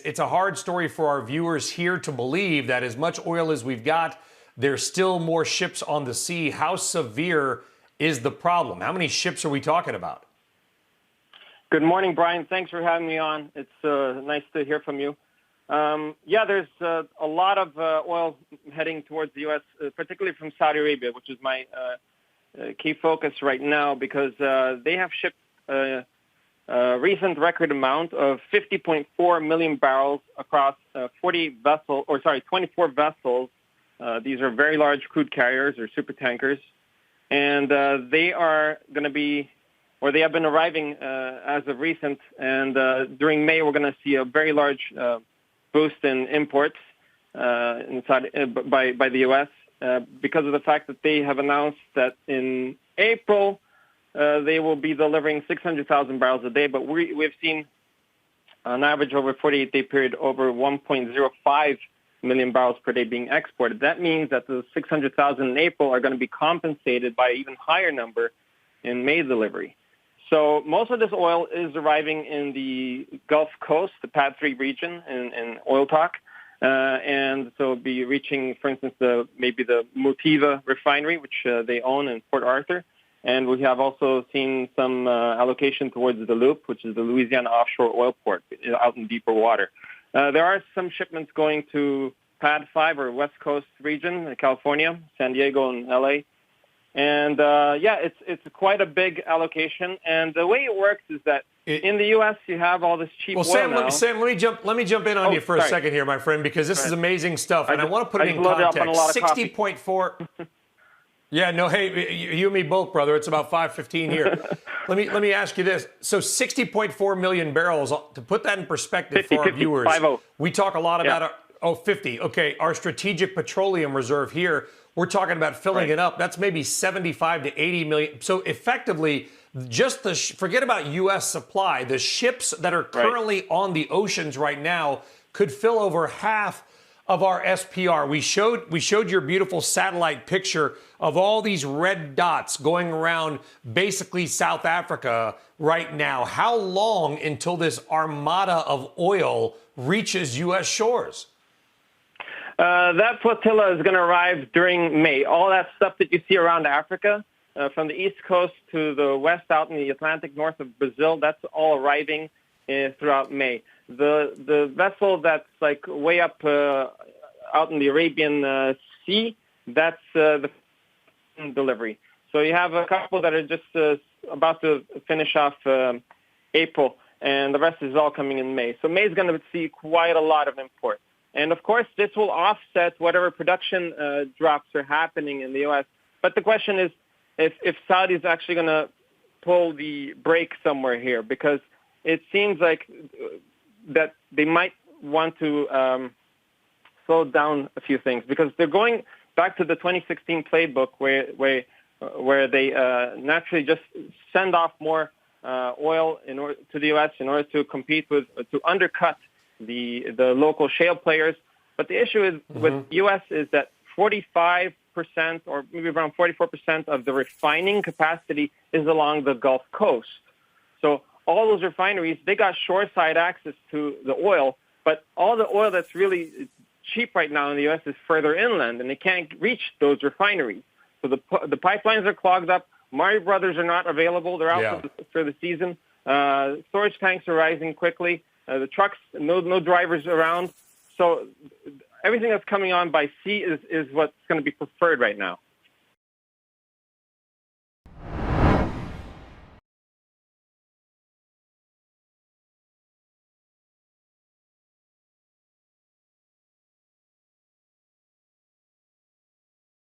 it's a hard story for our viewers here to believe that as much oil as we've got, there's still more ships on the sea. How severe is the problem? How many ships are we talking about? Good morning, Brian. Thanks for having me on. It's nice to hear from you. Yeah, there's a lot of oil heading towards the U.S., particularly from Saudi Arabia, which is my key focus right now, because they have shipped a recent record amount of 50.4 million barrels across 24 vessels. These are very large crude carriers or super tankers, and they are going to be, or they have been arriving as of recent. And during May, we're going to see a very large boost in imports by the U.S. Because of the fact that they have announced that in April they will be delivering 600,000 barrels a day, but we've seen on average over a 48-day period over 1.05 million barrels per day being exported. That means that the 600,000 in April are going to be compensated by an even higher number in May delivery. So most of this oil is arriving in the Gulf Coast, the PAD 3 region in oil talk. And so it'll be reaching, for instance, maybe the Motiva refinery, which they own in Port Arthur. And we have also seen some allocation towards the Loop, which is the Louisiana offshore oil port out in deeper water. There are some shipments going to PAD 5 or West Coast region, California, San Diego, and LA. And it's quite a big allocation. And the way it works is that in the U.S. you have all this cheap oil now. Sam, let me jump in on you for a second here, my friend, because this is amazing stuff, and I want to put it in context. 60.4. Yeah, no, hey, you and me both, brother. It's about 5:15 here. let me ask you this. So 60.4 million barrels. To put that in perspective 50, for our viewers, 50. We talk a lot about 50. Okay, our strategic petroleum reserve here. We're talking about filling it up. That's maybe 75 to 80 million. So effectively, just forget about U.S. supply. The ships that are currently on the oceans right now could fill over half of our SPR. We showed your beautiful satellite picture of all these red dots going around basically South Africa right now. How long until this armada of oil reaches U.S. shores? That flotilla is going to arrive during May. All that stuff that you see around Africa, from the East Coast to the west out in the Atlantic north of Brazil, that's all arriving throughout May. The vessel that's like way up out in the Arabian Sea, that's the delivery. So you have a couple that are just about to finish off April, and the rest is all coming in May. So May is going to see quite a lot of imports. And, of course, this will offset whatever production drops are happening in the U.S. But the question is if Saudi is actually going to pull the brake somewhere here, because it seems like that they might want to slow down a few things, because they're going back to the 2016 playbook where they naturally just send off more oil to the U.S. in order to compete to undercut the local shale players. But the issue is with U.S. is that 45% or maybe around 44% of the refining capacity is along the Gulf Coast. So all those refineries, they got shoreside access to the oil, but all the oil that's really cheap right now in the U.S. is further inland, and they can't reach those refineries. So the pipelines are clogged up. Mari Brothers are not available. They're out for the season. Storage tanks are rising quickly. The trucks, no drivers around. So everything that's coming on by sea is what's going to be preferred right now.